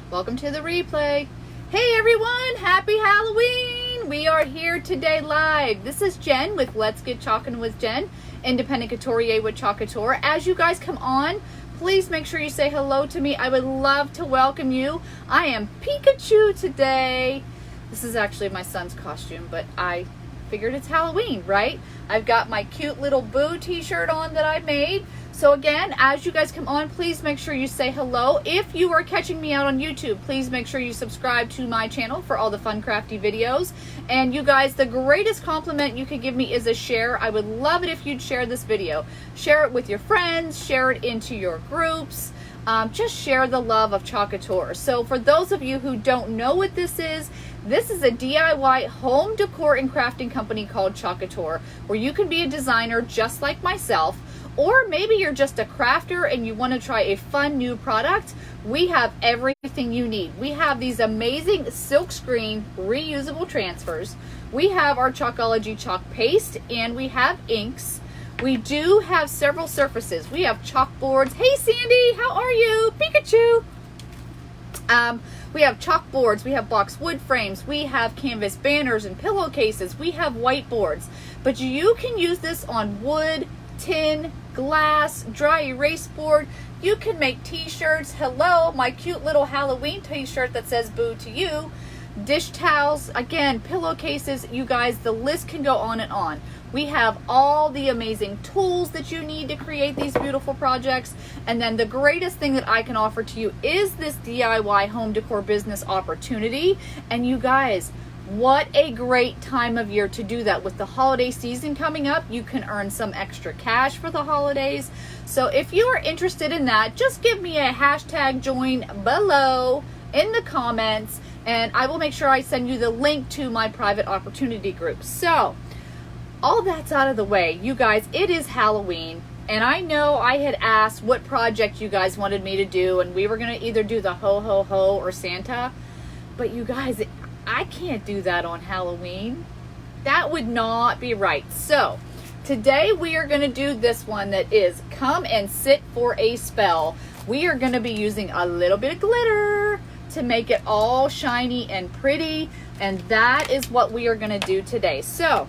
Welcome to the replay. Hey everyone, happy Halloween! We are here today live. This is Jen with Let's Get Chalkin' with Jen, independent couturier with Chalk Couture. As you guys come on, please make sure you say hello to me. I would love to welcome you. I am Pikachu today. This is actually my son's costume, but I figured it's Halloween, right? I've got my cute little Boo t-shirt on that I made. So again, as you guys come on, please make sure you say hello. If you are catching me out on YouTube, please make sure you subscribe to my channel for all the fun, crafty videos. And you guys, the greatest compliment you could give me is a share. I would love it if you'd share this video. Share it with your friends, share it into your groups. Just share the love of Chalk Couture. So for those of you who don't know what this is a DIY home decor and crafting company called Chalk Couture, where you can be a designer just like myself. Or maybe you're just a crafter and you want to try a fun new product. We have everything you need. We have these amazing silkscreen reusable transfers. We have our Chalkology chalk paste, and we have inks. We do have several surfaces. We have chalkboards. Hey Sandy, how are you? Pikachu. We have chalkboards. We have box wood frames. We have canvas banners and pillowcases. We have whiteboards. But you can use this on wood, tin, glass, dry erase board. You can make t-shirts. Hello, my cute little Halloween t-shirt that says Boo to you. Dish towels, again, pillowcases. You guys, the list can go on and on. We have all the amazing tools that you need to create these beautiful projects. And then the greatest thing that I can offer to you is this DIY home decor business opportunity. And you guys, what a great time of year to do that. With the holiday season coming up, you can earn some extra cash for the holidays. So if you are interested in that, just give me a hashtag join below in the comments, and I will make sure I send you the link to my private opportunity group. So all that's out of the way, you guys, it is Halloween. And I know I had asked what project you guys wanted me to do, and we were going to either do the ho ho ho or Santa. But you guys, I can't do that on Halloween. That would not be right. So today we are going to do this one that is come and sit for a spell. We are going to be using a little bit of glitter to make it all shiny and pretty. And that is what we are going to do today. So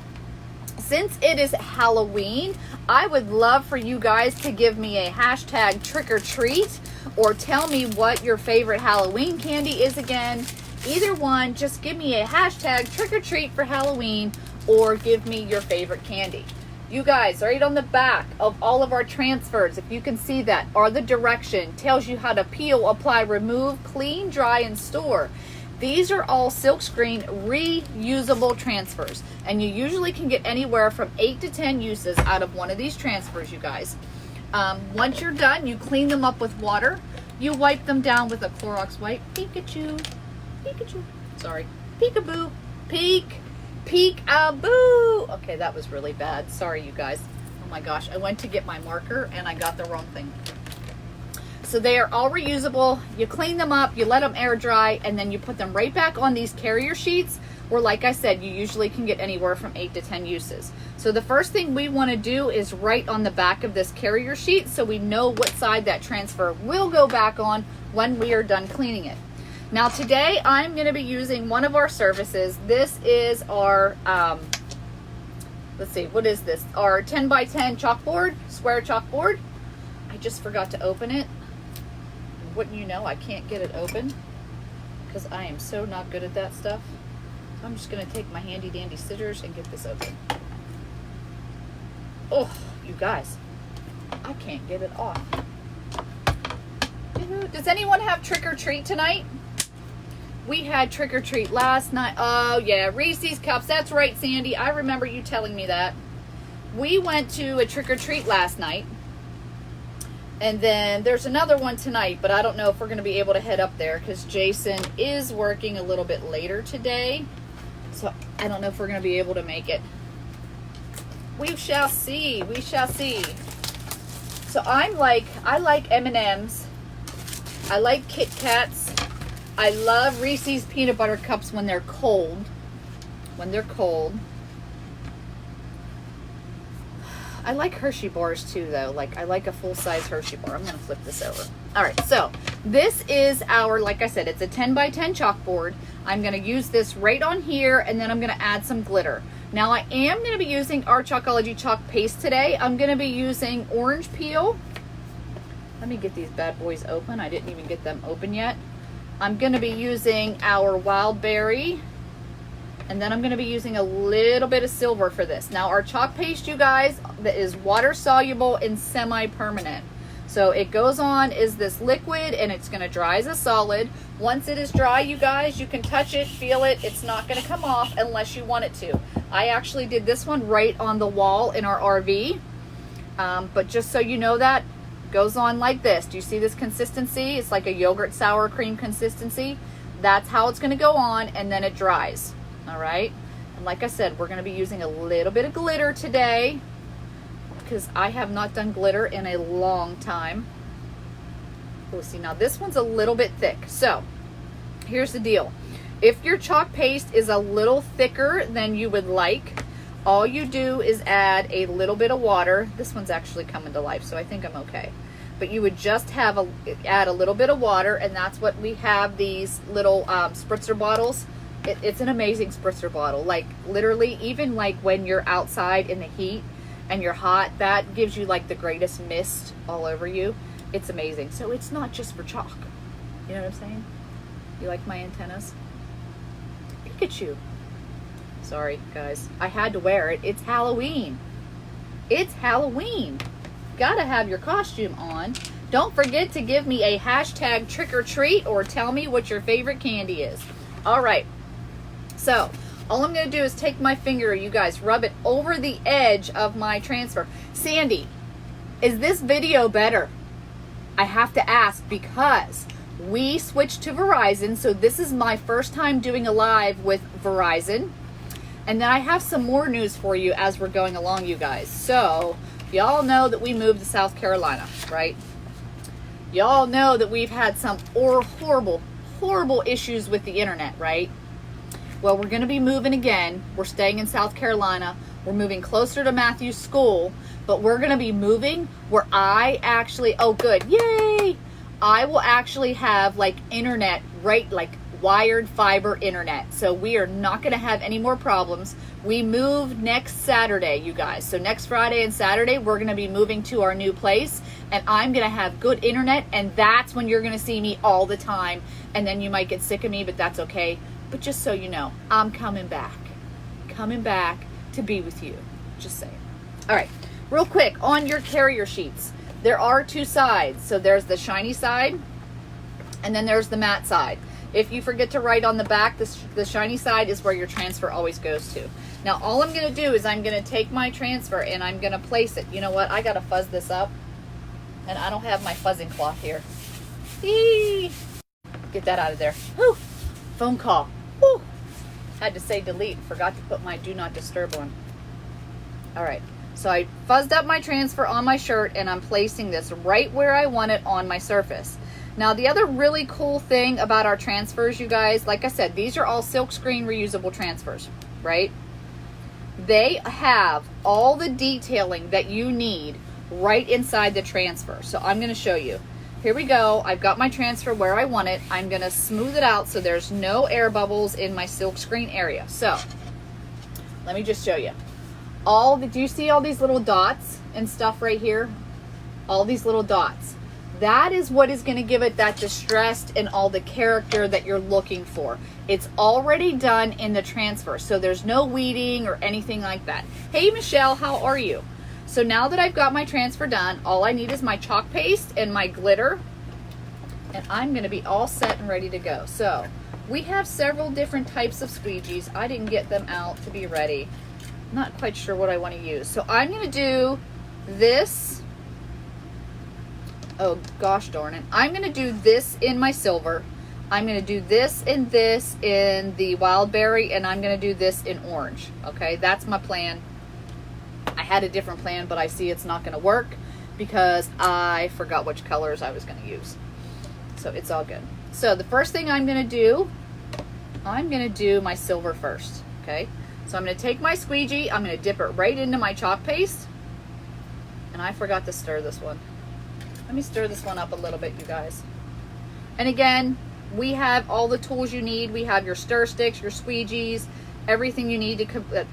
since it is Halloween, I would love for you guys to give me a hashtag trick or treat, or tell me what your favorite Halloween candy is again. Either one, just give me a hashtag trick or treat for Halloween, or give me your favorite candy. You guys, right on the back of all of our transfers, if you can see that, are the direction. Tells you how to peel, apply, remove, clean, dry, and store. These are all silkscreen reusable transfers, and you usually can get anywhere from 8 to 10 uses out of one of these transfers, you guys. Once you're done, you clean them up with water. You wipe them down with a Clorox wipe. Pikachu. Pikachu. Sorry. Peekaboo. Peekaboo. Okay, that was really bad. Sorry, you guys. Oh my gosh. I went to get my marker and I got the wrong thing. So they are all reusable. You clean them up, you let them air dry, and then you put them right back on these carrier sheets, where, like I said, you usually can get anywhere from 8 to 10 uses. So the first thing we want to do is write on the back of this carrier sheet so we know what side that transfer will go back on when we are done cleaning it. Now today I'm going to be using one of our services. This is our, let's see, what is this? Our 10 by 10 chalkboard, square chalkboard. I just forgot to open it. Wouldn't you know, I can't get it open because I am so not good at that stuff. So I'm just going to take my handy dandy scissors and get this open. Oh, you guys, I can't get it off. Does anyone have trick or treat tonight? We had trick or treat last night. Oh yeah, Reese's Cups. That's right, Sandy. I remember you telling me that. We went to a trick or treat last night. And then there's another one tonight, but I don't know if we're going to be able to head up there because Jason is working a little bit later today. So I don't know if we're going to be able to make it. We shall see. We shall see. So I like M&Ms. I like Kit Kats. I love Reese's peanut butter cups when they're cold. I like Hershey bars too, though. Like, I like a full-size Hershey bar. I'm going to flip this over. All right, so this is our, like I said, it's a 10 by 10 chalkboard. I'm gonna use this right on here, and then I'm gonna add some glitter. Now I am gonna be using our Chalkology chalk paste today. I'm gonna be using orange peel. Let me get these bad boys open. I didn't even get them open yet. I'm gonna be using our wild berry, and then I'm gonna be using a little bit of silver for this. Now our chalk paste, you guys, that is water soluble and semi-permanent. So it goes on as this liquid, and it's gonna dry as a solid. Once it is dry, you guys, you can touch it, feel it. It's not gonna come off unless you want it to. I actually did this one right on the wall in our RV. But just so you know, that goes on like this. Do you see this consistency? It's like a yogurt sour cream consistency. That's how it's gonna go on, and then it dries. All right. And like I said, we're gonna be using a little bit of glitter today, because I have not done glitter in a long time. We'll see. Now this one's a little bit thick. So here's the deal. If your chalk paste is a little thicker than you would like, all you do is add a little bit of water. This one's actually coming to life, so I think I'm okay. But you would just add a little bit of water, and that's what we have, these little spritzer bottles. It's an amazing spritzer bottle. Like literally, even like when you're outside in the heat and you're hot, that gives you like the greatest mist all over you. It's amazing. So it's not just for chalk. You know what I'm saying? You like my antennas? Pikachu. Sorry, guys. I had to wear it. It's Halloween. It's Halloween. Gotta have your costume on. Don't forget to give me a hashtag trick or treat, or tell me what your favorite candy is. All right. So all I'm going to do is take my finger, you guys, rub it over the edge of my transfer. Sandy, is this video better? I have to ask, because we switched to Verizon. So this is my first time doing a live with Verizon. And then I have some more news for you as we're going along, you guys. So y'all know that we moved to South Carolina, right? Y'all know that we've had some horrible, horrible issues with the internet, right? Well, we're going to be moving again. We're staying in South Carolina. We're moving closer to Matthew's school, but we're going to be moving where I actually, oh good, yay! I will actually have like internet, right, like wired fiber internet. So we are not going to have any more problems. We move next Saturday, you guys. So next Friday and Saturday, we're going to be moving to our new place, and I'm going to have good internet, and that's when you're going to see me all the time. And then you might get sick of me, but that's okay. But just so you know, I'm coming back to be with you. Just saying. All right, real quick, on your carrier sheets, there are two sides. So there's the shiny side, and then there's the matte side. If you forget to write on the back, the shiny side is where your transfer always goes to. Now, all I'm going to do is I'm going to take my transfer and I'm going to place it. You know what? I got to fuzz this up, and I don't have my fuzzing cloth here. Eee! Get that out of there. Whew. Phone call. Whew. Had to say delete. Forgot to put my do not disturb on. All right. So I fuzzed up my transfer on my shirt, and I'm placing this right where I want it on my surface. Now, the other really cool thing about our transfers, you guys, like I said, these are all silkscreen reusable transfers, right? They have all the detailing that you need right inside the transfer. So I'm going to show you. Here we go. I've got my transfer where I want it. I'm going to smooth it out so there's no air bubbles in my silkscreen area. So let me just show you. Do you see all these little dots and stuff right here? All these little dots. That is what is going to give it that distressed and all the character that you're looking for. It's already done in the transfer, so there's no weeding or anything like that. Hey, Michelle, how are you? So now that I've got my transfer done, all I need is my chalk paste and my glitter, and I'm going to be all set and ready to go. So we have several different types of squeegees. I didn't get them out to be ready. I'm not quite sure what I want to use. So I'm going to do this. Oh, gosh darn it. I'm going to do this in my silver. I'm going to do this in the wild berry, and I'm going to do this in orange. Okay, that's my plan. I had a different plan, but I see it's not going to work because I forgot which colors I was going to use. So it's all good. So the first thing I'm going to do my silver first. Okay, so I'm going to take my squeegee. I'm going to dip it right into my chalk paste. And I forgot to stir this one. Let me stir this one up a little bit, you guys. And again, we have all the tools you need. We have your stir sticks, your squeegees, everything you need to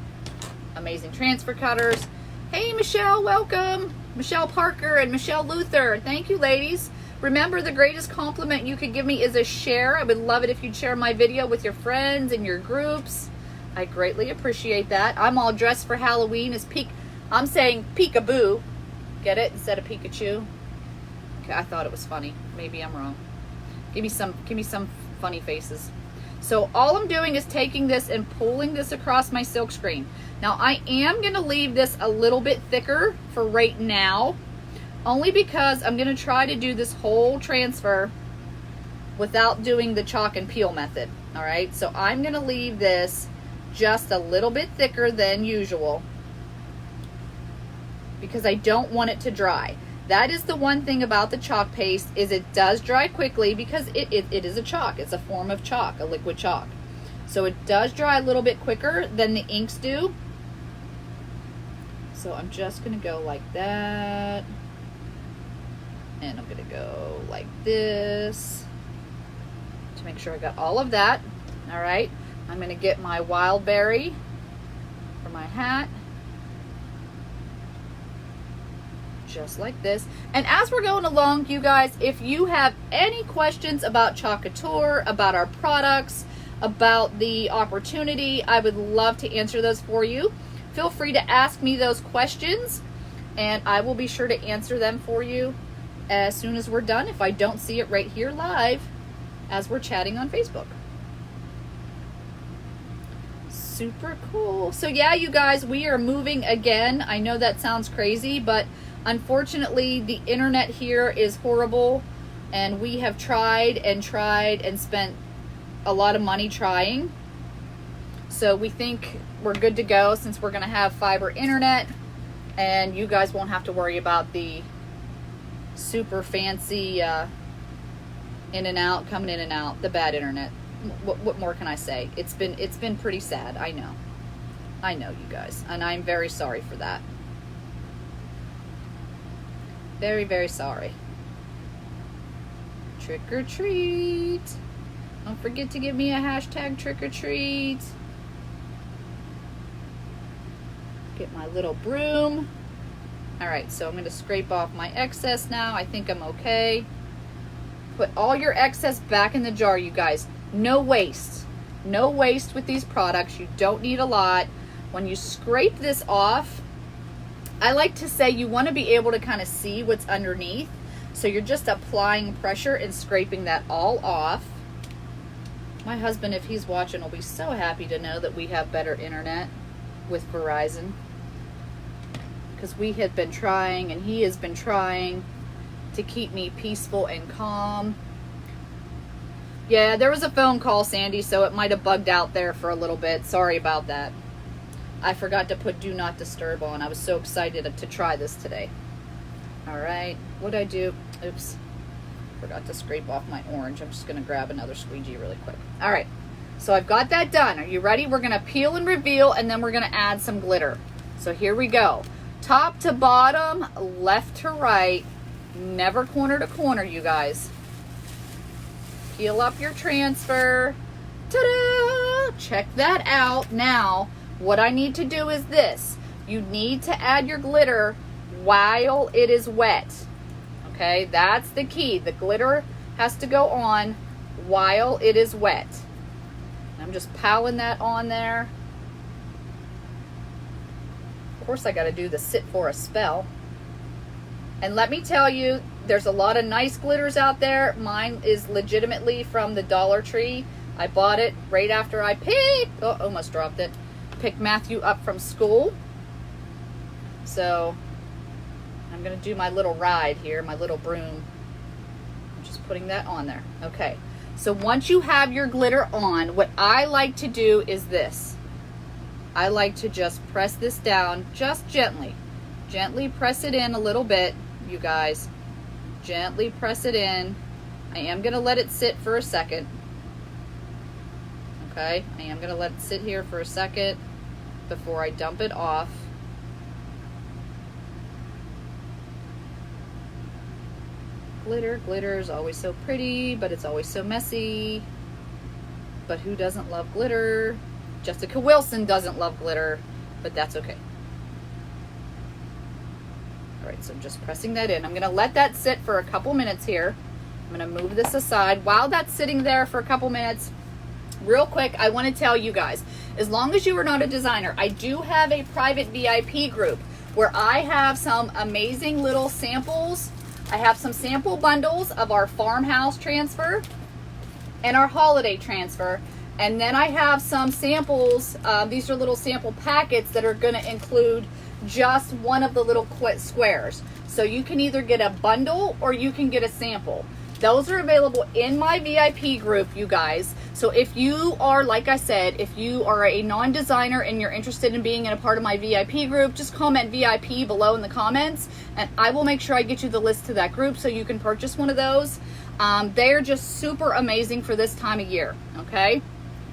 amazing transfer cutters. Hey, Michelle, welcome. Michelle Parker and Michelle Luther. Thank you, ladies. Remember, the greatest compliment you could give me is a share. I would love it if you'd share my video with your friends and your groups. I greatly appreciate that. I'm all dressed for Halloween. I'm saying peekaboo. Get it? Instead of Pikachu. Okay, I thought it was funny. Maybe I'm wrong. Give me some funny faces. So all I'm doing is taking this and pulling this across my silk screen. Now I am going to leave this a little bit thicker for right now, only because I'm going to try to do this whole transfer without doing the chalk and peel method. All right, so I'm going to leave this just a little bit thicker than usual because I don't want it to dry. That is the one thing about the chalk paste, is it does dry quickly because it is a chalk. It's a form of chalk, a liquid chalk. So it does dry a little bit quicker than the inks do. So I'm just going to go like that. And I'm going to go like this to make sure I got all of that. All right. I'm going to get my wild berry for my hat. Just like this. And as we're going along, you guys, if you have any questions about Chalk Couture, about our products, about the opportunity, I would love to answer those for you. Feel free to ask me those questions and I will be sure to answer them for you as soon as we're done, if I don't see it right here live as we're chatting on Facebook. Super cool. So yeah, you guys, we are moving again. I know that sounds crazy, but unfortunately, the internet here is horrible, and we have tried and spent a lot of money trying. So we think we're good to go since we're going to have fiber internet, and you guys won't have to worry about the super fancy in and out, coming in and out, the bad internet. What more can I say? It's been pretty sad. I know, you guys, and I'm very sorry for that. Very, very sorry. Trick or treat. Don't forget to give me a hashtag trick or treat. Get my little broom. All right, so I'm going to scrape off my excess now. I think I'm okay. Put all your excess back in the jar, you guys. No waste. No waste with these products. You don't need a lot. When you scrape this off, I like to say you want to be able to kind of see what's underneath. So you're just applying pressure and scraping that all off. My husband, if he's watching, will be so happy to know that we have better internet with Verizon. Because we have been trying, and he has been trying to keep me peaceful and calm. Yeah, there was a phone call, Sandy, so it might have bugged out there for a little bit. Sorry about that. I forgot to put Do Not Disturb on. I was so excited to try this today. All right, what'd I do? Oops, forgot to scrape off my orange. I'm just gonna grab another squeegee really quick. All right, so I've got that done. Are you ready? We're gonna peel and reveal, and then we're gonna add some glitter. So here we go. Top to bottom, left to right, never corner to corner, you guys. Peel up your transfer. Ta-da! Check that out. Now, what I need to do is this. You need to add your glitter while it is wet. Okay, that's the key. The glitter has to go on while it is wet. I'm just piling that on there. Of course, I got to do the sit for a spell. And let me tell you, there's a lot of nice glitters out there. Mine is legitimately from the Dollar Tree. I bought it right after I almost dropped it. Picked Matthew up from school. So I'm going to do my little ride here, my little broom. I'm just putting that on there. Okay. So once you have your glitter on, what I like to do is this. I like to just press this down just gently. Gently press it in a little bit, you guys. Gently press it in. I am going to let it sit for a second. Okay, I am going to let it sit here for a second before I dump it off. Glitter, glitter is always so pretty, but it's always so messy. But who doesn't love glitter? Jessica Wilson doesn't love glitter, but that's okay. All right, so I'm just pressing that in. I'm gonna let that sit for a couple minutes here. I'm gonna move this aside. While that's sitting there for a couple minutes, real quick, I wanna tell you guys, as long as you are not a designer, I do have a private VIP group where I have some amazing little samples. I have some sample bundles of our farmhouse transfer and our holiday transfer. And then I have some samples. These are little sample packets that are gonna include just one of the little squares. So you can either get a bundle or you can get a sample. Those are available in my VIP group, you guys. So if you are, like I said, if you are a non-designer and you're interested in being in a part of my VIP group, just comment VIP below in the comments and I will make sure I get you the list to that group so you can purchase one of those. They're just super amazing for this time of year, okay?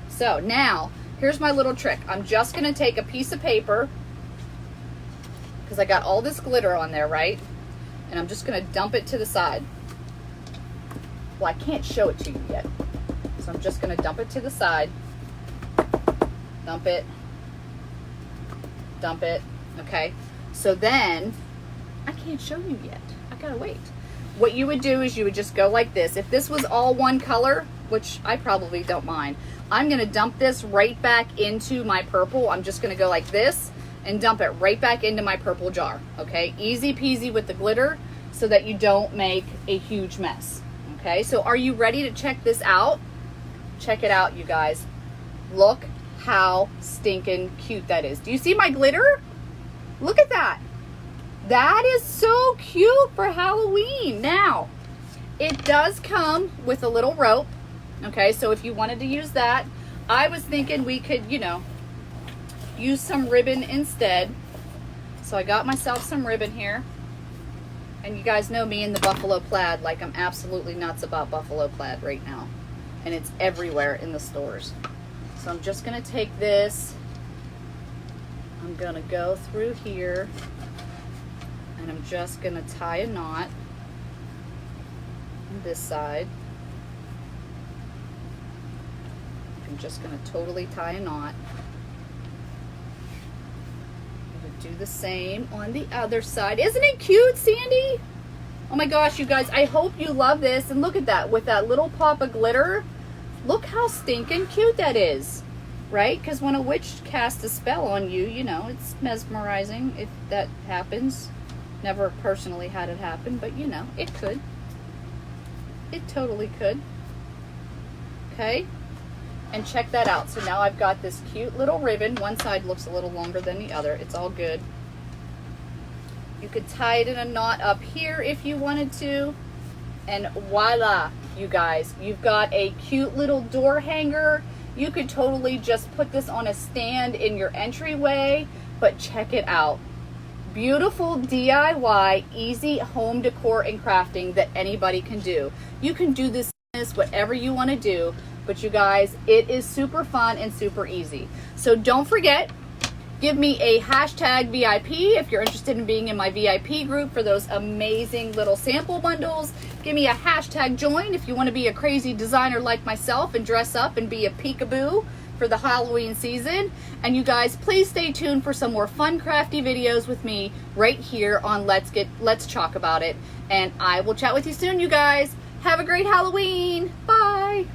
So now, here's my little trick. I'm just gonna take a piece of paper, because I got all this glitter on there, right? And I'm just gonna dump it to the side. Well, I can't show it to you yet. So I'm just gonna dump it to the side. Dump it, okay? So then, I can't show you yet. I gotta wait. What you would do is you would just go like this. If this was all one color, which I probably don't mind, I'm gonna dump this right back into my purple. I'm just gonna go like this and dump it right back into my purple jar, okay? Easy peasy with the glitter so that you don't make a huge mess, okay? So are you ready to check this out? Check it out, you guys. Look how stinking cute that is. Do you see my glitter? Look at that. That is so cute for Halloween. Now, it does come with a little rope, okay? So if you wanted to use that, I was thinking we could, you know, use some ribbon instead. So I got myself some ribbon here. And you guys know me in the buffalo plaid, like I'm absolutely nuts about buffalo plaid right now. And it's everywhere in the stores. So I'm just gonna take this, I'm gonna go through here, and I'm just gonna tie a knot on this side. I'm just gonna totally tie a knot. Do the same on the other side. Isn't it cute, Sandy? Oh my gosh, you guys, I hope you love this. And look at that, with that little pop of glitter. Look how stinking cute that is, right? Because when a witch casts a spell on you, you know, it's mesmerizing if that happens. Never personally had it happen, but you know, it could. It totally could. Okay? And check that out. So now I've got this cute little ribbon. One side looks a little longer than the other. It's all good. You could tie it in a knot up here if you wanted to. And voila, you guys. You've got a cute little door hanger. You could totally just put this on a stand in your entryway. But check it out. Beautiful DIY, easy home decor and crafting that anybody can do. You can do this whatever you want to do. But you guys, it is super fun and super easy. So don't forget, give me a hashtag VIP if you're interested in being in my VIP group for those amazing little sample bundles. Give me a hashtag join if you want to be a crazy designer like myself and dress up and be a peekaboo for the Halloween season. And you guys, please stay tuned for some more fun crafty videos with me right here on Let's Chalk About It. And I will chat with you soon, you guys. Have a great Halloween. Bye.